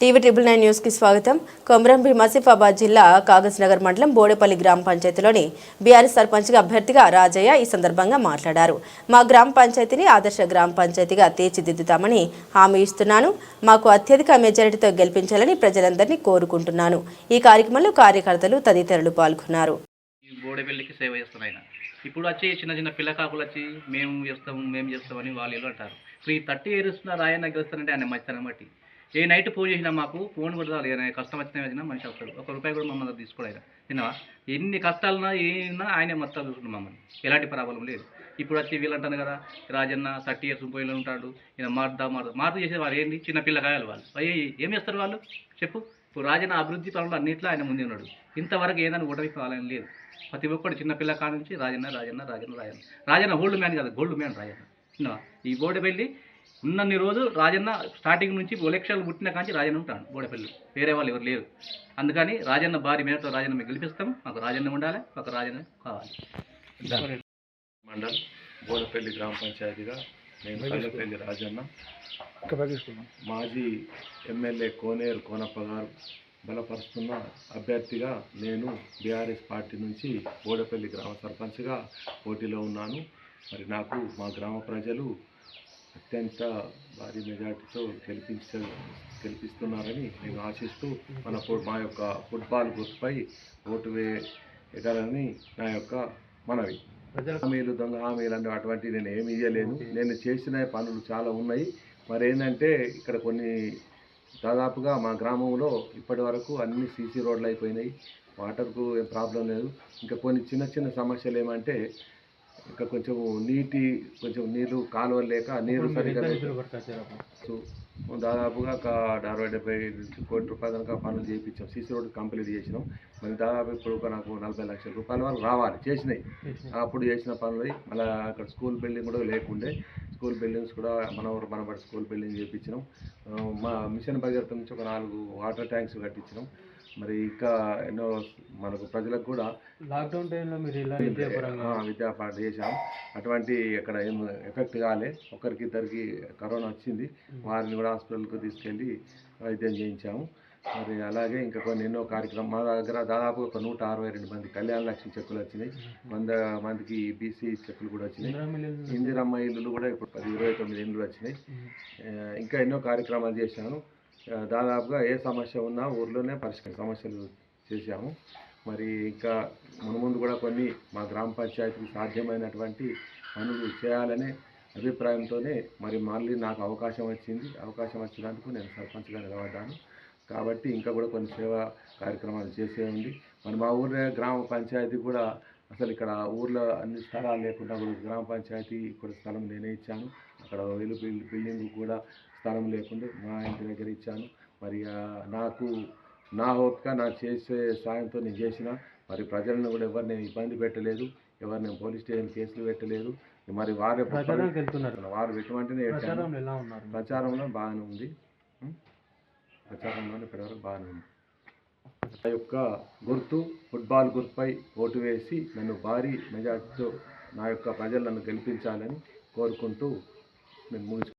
TV 999 న్యూస్కి స్వాగతం. కొమరం భీం ఆసిఫాబాద్ జిల్లా కాగజ్నగర్ మండలం బోడేపల్లి గ్రామ పంచాయతీలోని బీఆర్ఎస్ సర్పంచ్గా అభ్యర్థిగా రాజయ్య ఈ సందర్భంగా మాట్లాడారు. మా గ్రామ పంచాయతీని ఆదర్శ గ్రామ పంచాయతీగా తీర్చిదిద్దుతామని హామీ ఇస్తున్నాను. మాకు అత్యధిక మెజారిటీతో గెలిపించాలని ప్రజలందరినీ కోరుకుంటున్నాను. ఈ కార్యక్రమంలో కార్యకర్తలు తదితరులు పాల్గొన్నారు. బోడేపల్లికి సేవ చేస్తున్నాయి. ఇప్పుడు వచ్చి చిన్న చిన్న పిల్లకాకులు వచ్చి మేము చేస్తామని వాళ్ళు అంటారు. ఇప్పుడు ఈ 30 years రాయన్న గెలుస్తారంటే ఆయన మంచితనం బట్టి ఏ నైట్ ఫోన్ చేసినా మాకు ఫోన్ కూడా కష్టం వచ్చినా మనిషి వస్తాడు. ₹1 కూడా మమ్మల్ని తీసుకోలేదు. తిన్నావా ఎన్ని కష్టాలున్నా ఏమన్నా ఆయనే మొత్తం చూసుకున్నాం. మమ్మల్ని ఎలాంటి ప్రాబ్లం లేదు. ఇప్పుడు వచ్చి వీళ్ళు అంటాను కదా రాజన్న 30 years పోయిలో ఉంటాడు, ఈయన మార్పు చేసేవారు ఏంటి చిన్న పిల్లకాయలు వాళ్ళు ఏం చేస్తారు వాళ్ళు చెప్పు. ఇప్పుడు రాజన్న అభివృద్ధి పనులు అన్నింటిలో ఆయన ముందు ఉన్నాడు. ఇంతవరకు ఏదైనా ఓటమి కావాలని లేదు. ప్రతి ఒక్కడు చిన్న పిల్ల కాడ నుంచి రాజన్న ఓల్డ్ మ్యాన్ కదా, గోల్డ్ మ్యాన్ రాజన్న. చిన్న ఈ బోడేపల్లి ఉన్నన్ని రోజు రాజన్న స్టార్టింగ్ నుంచి ఎలక్షన్లు పుట్టిన కానీ రాజన్న ఉంటాడు బోడేపల్లి, వేరే వాళ్ళు ఎవరు లేరు. అందుకని రాజన్న భారీ మేరతో రాజన్న మేము గెలిపిస్తాం. మాకు రాజన్న ఉండాలి, ఒక రాజన్న కావాలి. మండల్ బోడేపల్లి గ్రామ పంచాయతీగా నేను కల్లపల్లి రాజన్న, మాజీ ఎమ్మెల్యే కోనేరు కోనప్ప గారు బలపరుస్తున్న అభ్యర్థిగా నేను బీఆర్ఎస్ పార్టీ నుంచి బోడేపల్లి గ్రామ సర్పంచ్గా పోటీలో ఉన్నాను. మరి నాకు మా గ్రామ ప్రజలు అత్యంత భారీ మెజార్టీతో గెలిపిస్తున్నారని నేను ఆశిస్తూ మా యొక్క ఫుట్బాల్ గుర్తుపై ఓటు వేయగలని నా యొక్క మనవి. హామీలు, దొంగ హామీలు అంటే అటువంటివి నేను ఏమి ఇవ్వలేను. నేను చేసిన పనులు చాలా ఉన్నాయి. మరి ఏంటంటే ఇక్కడ కొన్ని దాదాపుగా మా గ్రామంలో ఇప్పటి వరకు అన్ని సీసీ రోడ్లు అయిపోయినాయి. వాటర్కు ఏం ప్రాబ్లం లేదు. ఇంకా కొన్ని చిన్న చిన్న సమస్యలు ఏమంటే ఇంకా కొంచెం నీళ్ళు కాలువలు లేక నీరు సరిగ్గా దాదాపుగా ఒక 60-70 కోట్ల రూపాయల దాకా పనులు చేయించాం. సీసీ రోడ్డు కంప్లీట్ చేసినాం. మరి దాదాపు ఇప్పుడు నాకు 40 లక్షల రూపాయల వరకు రావాలి. చేసినాయి అప్పుడు చేసిన పనులు. మళ్ళీ అక్కడ స్కూల్ బిల్డింగ్ కూడా లేకుండే, స్కూల్ బిల్డింగ్స్ కూడా మనబడి స్కూల్ బిల్డింగ్ చేయించినాం. మా మిషన్ భగీరథ నుంచి ఒక 4 వాటర్ ట్యాంక్స్ కట్టించినాం. మరి ఇంకా ఎన్నో మనకు ప్రజలకు కూడా లాక్డౌన్ టైంలో మీరు విద్యాపాఠ చేశాం. అటువంటి అక్కడ ఏం ఎఫెక్ట్ కాలే. ఒకరికిద్దరికి కరోనా వచ్చింది, వారిని కూడా హాస్పిటల్కి తీసుకెళ్ళి వైద్యం చేయించాము. మరి అలాగే ఇంకా కొన్ని ఎన్నో కార్యక్రమం మా దగ్గర దాదాపు ఒక 162 మంది కళ్యాణ లక్ష్మి చెక్కులు వచ్చినాయి. 100 మందికి బీసీ చెక్కులు కూడా వచ్చినాయి. ఇందిరమ్మ ఇల్లులు కూడా ఇప్పుడు 29 ఇళ్ళు వచ్చినాయి. ఇంకా ఎన్నో కార్యక్రమాలు చేశాను. దాదాపుగా ఏ సమస్య ఉన్నా ఊర్లోనే సమస్యలు చేశాము. మరి ఇంకా ముందు కూడా కొన్ని మా గ్రామ పంచాయతీకి సాధ్యమైనటువంటి పనులు చేయాలనే అభిప్రాయంతోనే మరి మళ్ళీ నాకు అవకాశం వచ్చింది. అవకాశం వచ్చినందుకు నేను సర్పంచ్గా నిలబడ్డాను. కాబట్టి ఇంకా కూడా కొన్ని సేవా కార్యక్రమాలు చేసే ఉంది. మరి మా ఊళ్ళో గ్రామ పంచాయతీ కూడా అసలు ఇక్కడ ఊర్లో అన్ని స్థలాలు లేకుండా కూడా గ్రామ పంచాయతీ ఇక్కడ స్థలం నేనే ఇచ్చాను. అక్కడ బిల్డింగ్ కూడా స్థలం లేకుండా మా ఇంటి దగ్గర ఇచ్చాను. మరి నాకు నా హోప్గా నా చేసే సాయంతో నేను చేసిన. మరి ప్రజలను కూడా ఎవరిని ఇబ్బంది పెట్టలేదు, ఎవరిని పోలీస్ స్టేషన్ కేసులు పెట్టలేదు. మరి వారు ఎటువంటినే ప్రచారంలో బాగానే ఉంది. ప్రచారంలో ఇప్పటివరకు బాగానే ఉంది. నా యొక్క గుర్తు ఫుట్బాల్ గుర్తుపై ఓటు వేసి నన్ను భారీ మెజార్టీతో నా యొక్క ప్రజలు నన్ను గెలిపించాలని కోరుకుంటూ నేను ముగించుకుంటాను.